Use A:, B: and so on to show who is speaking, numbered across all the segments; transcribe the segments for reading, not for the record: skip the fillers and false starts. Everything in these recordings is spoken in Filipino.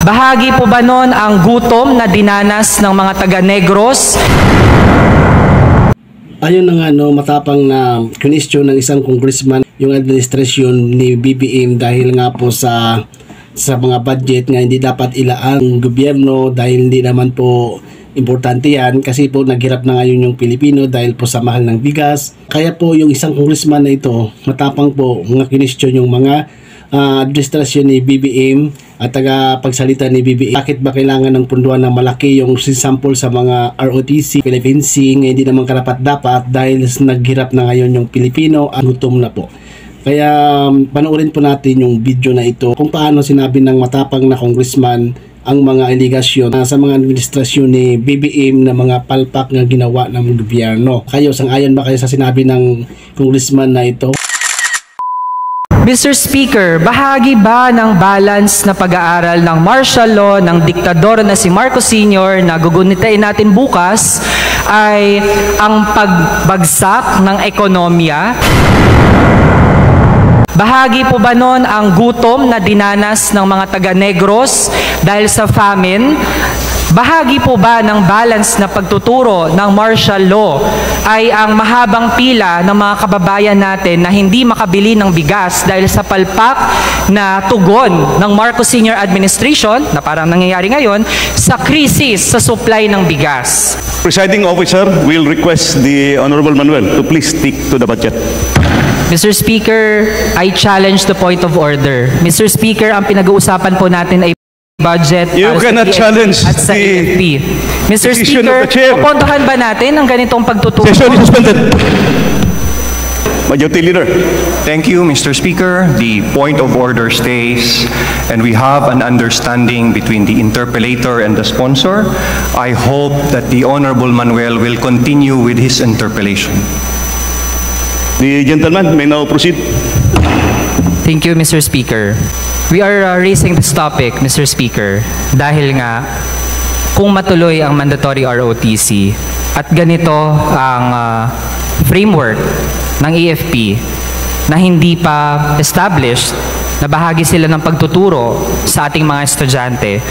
A: Bahagi po ba nun ang gutom na dinanas ng mga taga-Negros?
B: Ayun na nga, matapang na question ng isang congressman yung administrasyon ni BBM dahil nga po sa mga budget nga hindi dapat ilaan ng gobyerno dahil hindi naman po importante yan kasi po naghirap na ngayon yung Pilipino dahil po sa mahal ng bigas. Kaya po yung isang congressman na ito matapang po mga question yung mga administrasyon ni BBM at pagsalita ni BBM. Bakit ba kailangan ng punduan na malaki yung sample sa mga ROTC, Philippine hindi naman karapat-dapat dahil naghirap na ngayon yung Pilipino at gutom na po. Kaya panoorin po natin yung video na ito kung paano sinabi ng matapang na congressman ang mga aligasyon sa mga administrasyon ni BBM na mga palpak na ginawa ng gobyerno. Kayo, sang-ayon ba kayo sa sinabi ng congressman na ito?
A: Mr. Speaker, bahagi ba ng balance na pag-aaral ng martial law ng diktador na si Marcos Sr. na gugunitain natin bukas ay ang pagbagsak ng ekonomiya? Bahagi po ba nun ang gutom na dinanas ng mga taga-Negros dahil sa famine? Bahagi po ba ng balance na pagtuturo ng martial law ay ang mahabang pila ng mga kababayan natin na hindi makabili ng bigas dahil sa palpak na tugon ng Marcos Sr. Administration, na parang nangyayari ngayon, sa krisis sa supply ng bigas?
C: Presiding officer will request the Honorable Manuel to please stick to the budget.
A: Mr. Speaker, I challenge the point of order. Mr. Speaker, ang pinag-uusapan po natin ay budget.
C: You cannot challenge
A: at sa AFP. Mr.
C: decision
A: Speaker,
C: of the chair.
A: pupuntahan ba natin ang ganitong pagtuturo?
C: Session is suspended. Majority Leader.
D: Thank you, Mr. Speaker. The point of order stays, and we have an understanding between the interpellator and the sponsor. I hope that the Honorable Manuel will continue with his interpellation.
C: The gentleman may now proceed.
A: Thank you, Mr. Speaker. We are raising this topic, Mr. Speaker, dahil nga kung matuloy ang mandatory ROTC at ganito ang framework ng AFP na hindi pa established na bahagi sila ng pagtuturo sa ating mga estudyante,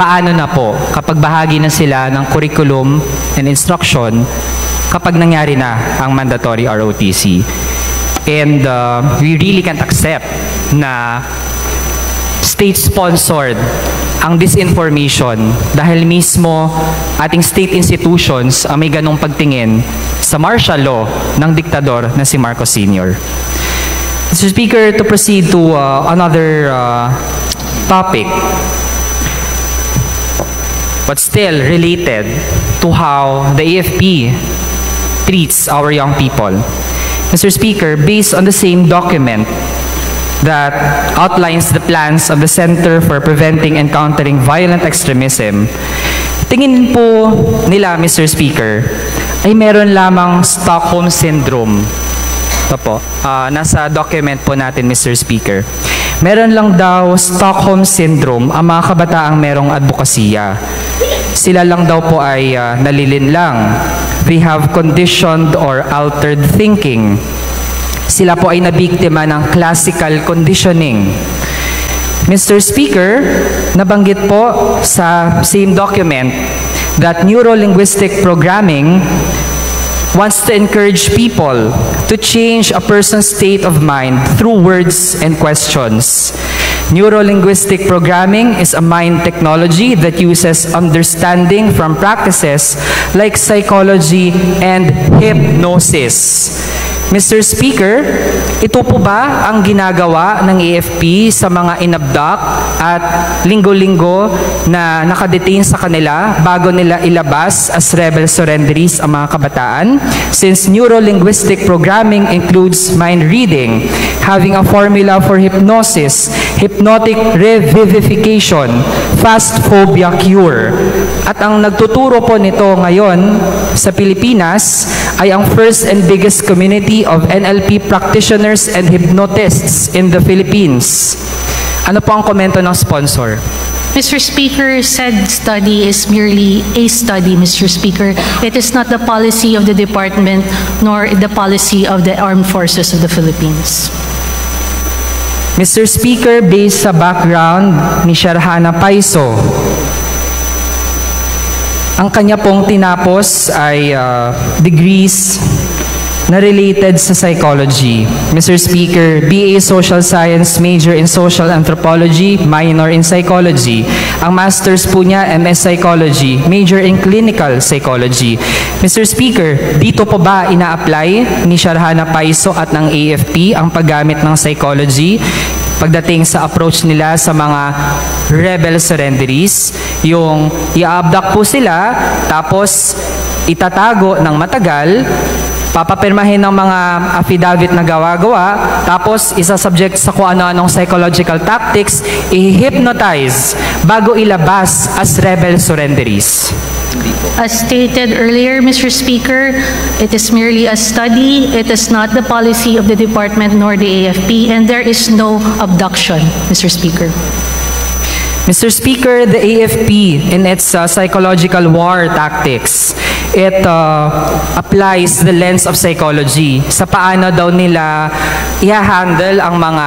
A: paano na po kapag bahagi na sila ng curriculum and instruction kapag nangyari na ang mandatory ROTC? And we really can't accept na state-sponsored ang disinformation dahil mismo ating state institutions ang may ganong pagtingin sa martial law ng diktador na si Marcos Sr. Mr. Speaker, to proceed to another topic, but still related to how the AFP treats our young people. Mr. Speaker, based on the same document that outlines the plans of the Center for Preventing and Countering Violent Extremism, tingin po nila, Mr. Speaker, ay meron lamang Stockholm Syndrome. Ito po, nasa document po natin, Mr. Speaker. Meron lang daw Stockholm Syndrome ang mga kabataang merong advokasya. Sila lang daw po ay nalilinlang. They have conditioned or altered thinking. Sila po ay nabiktima ng classical conditioning. Mr. Speaker, nabanggit po sa same document that neuro-linguistic programming wants to encourage people to change a person's state of mind through words and questions. Neuro-linguistic programming is a mind technology that uses understanding from practices like psychology and hypnosis. Mr. Speaker, ito po ba ang ginagawa ng AFP sa mga inabduct at linggo-linggo na nakadetain sa kanila bago nila ilabas as rebel surrenderies ang mga kabataan? Since neuro-linguistic programming includes mind reading, having a formula for hypnosis, hypnotic revivification, fast phobia cure. At ang nagtuturo po nito ngayon sa Pilipinas ay ang first and biggest community of NLP practitioners and hypnotists in the Philippines. Ano po ang komento ng sponsor?
E: Mr. Speaker, said study is merely a study, Mr. Speaker. It is not the policy of the department nor the policy of the armed forces of the Philippines.
A: Mr. Speaker, based sa background ni Sharhana Paiso, ang kanya pong tinapos ay degrees na related sa psychology. Mr. Speaker, BA Social Science, major in Social Anthropology, minor in Psychology. Ang master's po niya, MS Psychology, major in Clinical Psychology. Mr. Speaker, dito po ba ina-apply ni Sharhana Paiso at ng AFP ang paggamit ng psychology pagdating sa approach nila sa mga rebel surrenderies, yung i-abduct po sila, tapos itatago ng matagal, papapirmahin ng mga affidavit na gawa-gawa, tapos isasubject sa kung ano-anong psychological tactics, i-hypnotize bago ilabas as rebel surrenderies.
E: As stated earlier, Mr. Speaker, it is merely a study. It is not the policy of the department nor the AFP, and there is no abduction, Mr. Speaker.
A: Mr. Speaker, the AFP, in its psychological war tactics, it applies the lens of psychology sa paano daw nila i-handle ang mga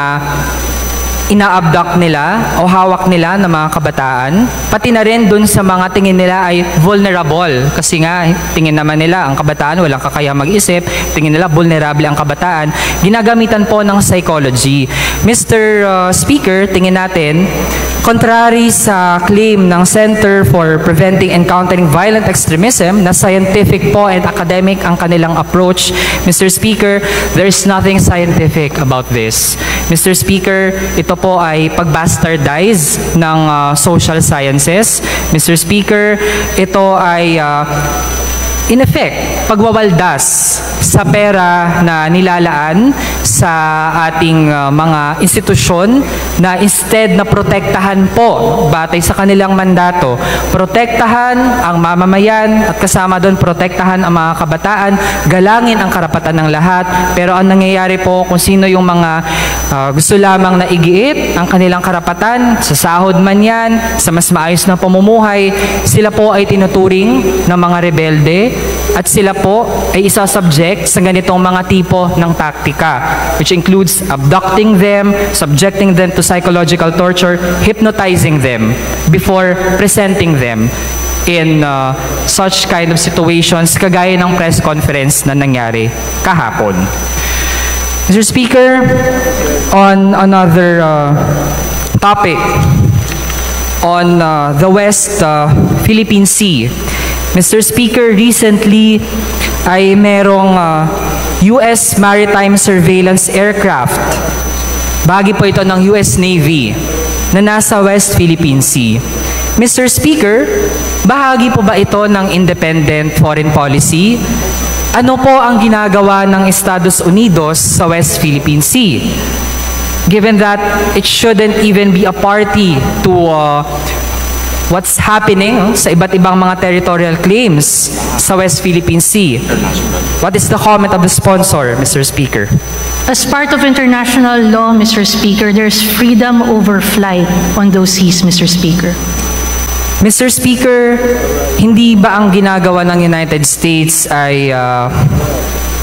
A: ina-abduct nila o hawak nila ng mga kabataan, pati na rin dun sa mga tingin nila ay vulnerable. Kasi nga, tingin naman nila ang kabataan walang kakaya mag-isip, tingin nila vulnerable ang kabataan. Ginagamitan po ng psychology. Mr. Speaker, tingin natin, contrary sa claim ng Center for Preventing and Countering Violent Extremism na scientific po and academic ang kanilang approach, Mr. Speaker, there is nothing scientific about this. Mr. Speaker, ito po ay pag-bastardize ng social sciences. Mr. Speaker, ito ay in effect, pagwawaldas sa pera na nilalaan sa ating mga institusyon na instead na protektahan po, batay sa kanilang mandato, protektahan ang mamamayan at kasama doon protektahan ang mga kabataan, galangin ang karapatan ng lahat. Pero ang nangyayari po kung sino yung mga gusto lamang na igiit ang kanilang karapatan, sa sahod man yan, sa mas maayos na pamumuhay, sila po ay tinuturing ng mga rebelde at sila po ay isa-subject sa ganitong mga tipo ng taktika, which includes abducting them, subjecting them to psychological torture, hypnotizing them before presenting them in such kind of situations kagaya ng press conference na nangyari kahapon. Mr. Speaker, on another topic, on the West Philippine Sea, Mr. Speaker, recently ay merong US Maritime Surveillance Aircraft. Bahagi po ito ng US Navy na nasa West Philippine Sea. Mr. Speaker, bahagi po ba ito ng independent foreign policy? Ano po ang ginagawa ng Estados Unidos sa West Philippine Sea? Given that it shouldn't even be a party to what's happening sa iba't ibang mga territorial claims sa West Philippine Sea. What is the comment of the sponsor, Mr. Speaker?
E: As part of international law, Mr. Speaker, there's freedom over flight on those seas, Mr. Speaker.
A: Mr. Speaker, hindi ba ang ginagawa ng United States ay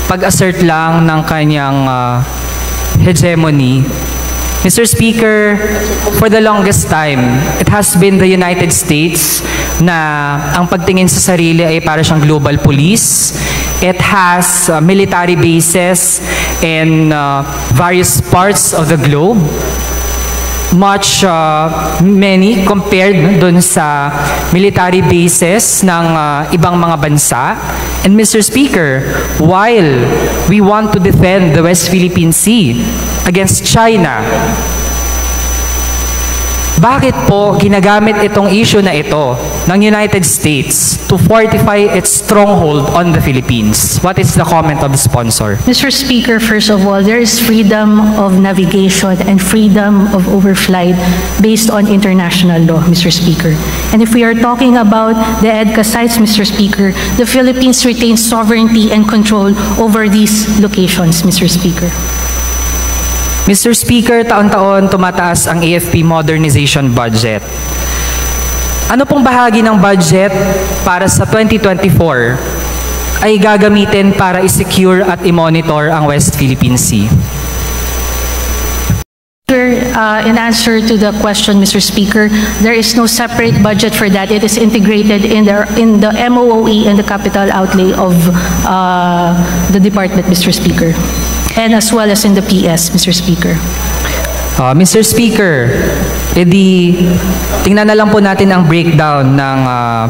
A: pag-assert lang ng kanyang hegemony? Mr. Speaker, for the longest time, it has been the United States na ang pagtingin sa sarili ay para siyang global police. It has military bases in various parts of the globe. Many compared dun sa military bases ng ibang mga bansa. And Mr. Speaker, while we want to defend the West Philippine Sea against China, bakit po ginagamit itong issue na ito ng United States to fortify its stronghold on the Philippines? What is the comment of the sponsor?
E: Mr. Speaker, first of all, there is freedom of navigation and freedom of overflight based on international law, Mr. Speaker. And if we are talking about the EDCA sites, Mr. Speaker, the Philippines retains sovereignty and control over these locations, Mr. Speaker.
A: Mr. Speaker, taon-taon tumataas ang AFP modernization budget. Ano pong bahagi ng budget para sa 2024 ay gagamitin para i-secure at i-monitor ang West Philippine Sea?
E: In answer to the question, Mr. Speaker, there is no separate budget for that. It is integrated in the MOOE and the capital outlay of the department, Mr. Speaker, and as well as in the PS, Mr. Speaker.
A: Mr. Speaker, edi tingnan na lang po natin ang breakdown ng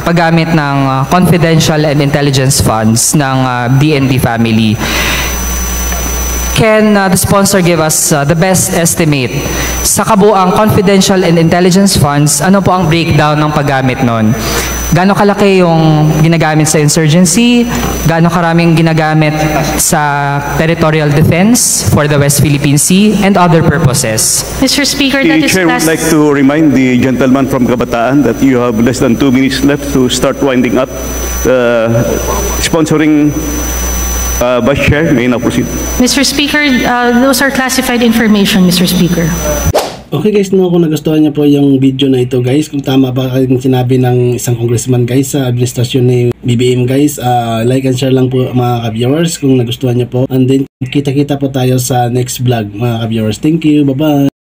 A: paggamit ng confidential and intelligence funds ng DND family. Can the sponsor give us the best estimate sa kabuang confidential and intelligence funds? Ano po ang breakdown ng paggamit nun? Gaano kalaki yung ginagamit sa insurgency? Gaano karaming ginagamit sa territorial defense for the West Philippine Sea and other purposes?
E: Mr. Speaker,
C: The
E: that is
C: Chair would like to remind the gentleman from Kabataan that you have less than 2 minutes left to start winding up. Sponsoring Vice Chair, may now proceed.
E: Mr. Speaker, those are classified information, Mr. Speaker.
B: Okay guys, no, kung nagustuhan niyo po yung video na ito guys, kung tama ba yung sinabi ng isang congressman guys sa administrasyon ni BBM guys, like and share lang po mga ka-viewers kung nagustuhan niyo po. And then kita-kita po tayo sa next vlog mga ka-viewers. Thank you, bye-bye.